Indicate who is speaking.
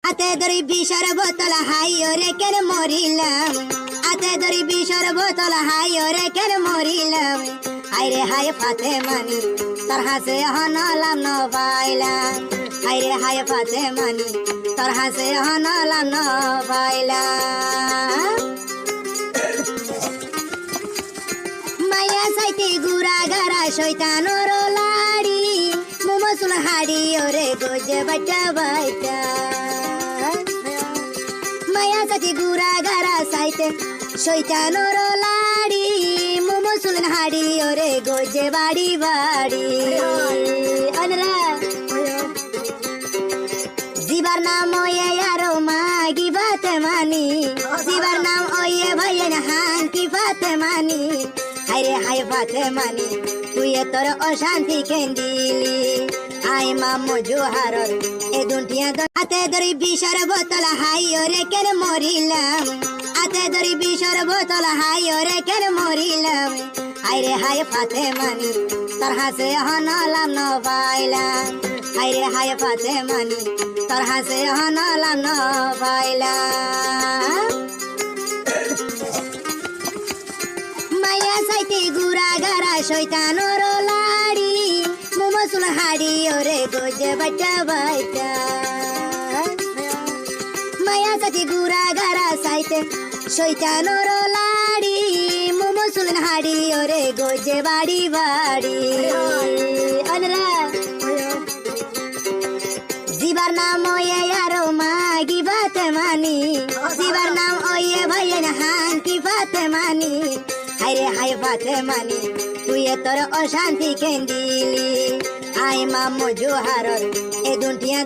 Speaker 1: হাতে ধরি বিষর বোতল হাই ওরে কেন মরিলাম, হাতে ধরি বিষর বোতল হাই ওরে কেন মরিলাম। হাইরে হাই ফাতে মানি তোর হাসে হনলাম ন পাইলাম, হাইরে হাই ফাতে মানি তোর হাসে হনলাম ন পাইলাম। মাইয়া সাইতে গুড়া গারা শৈতানোর লাড়ি, মুমসুল হাড়ি ওরে গোজে বাচ্চা বাচ্চা। মায়া সাথে গুড়া গারা সাইতে শৈতানোর লাড়ি, মুমসুল হাড়ি ওরে গোজে বাড়ি বাড়ি। অনরা জীবার নাম ওয়ে আরো মাগি বাতে মানি, জীবার নাম ওয়ে ভাইয়েন হান কি বাতে মানি। হাইরে হাই বাতে মানি তুই তোর অশান্তি কেন দিলি, আই মামু জোহারর এ দুটিয়া হাতে ধরি বিষর বোতল হাই ওরে কেন মরিলাম, হাতে ধরি বিষর বোতল হাই ওরে কেন মরিলাম। হাইরে হাই ফাতে মানি তোর হাসে হনলাম ন পাইলাম, হাইরে হাই ফাতে মানি তোর হাসে হনলাম ন পাইলাম। মায়া সাইতে গুড়া গারা শৈতানোর লাড়ি, মুমসুল হাড়ি ওরে গোজে বাচ্চা বাচ্চা। মায়া সাথে গুড়া গারা সাইতে শৈতানোর লাড়ি, মুমসুল হাড়ি ওরে গোজে বাড়ি বাড়ি। অনরা জীবার নাম ওয়ে আরো মাগি বাতে মানি, জীবার নাম ওয়ে ভাইয়েন হান কি বাতে মানি। হাইরে হাই বাতে মানি তুই তোর অশান্তি কেন দিলি, আই মামু জোহারর এ দুটিয়া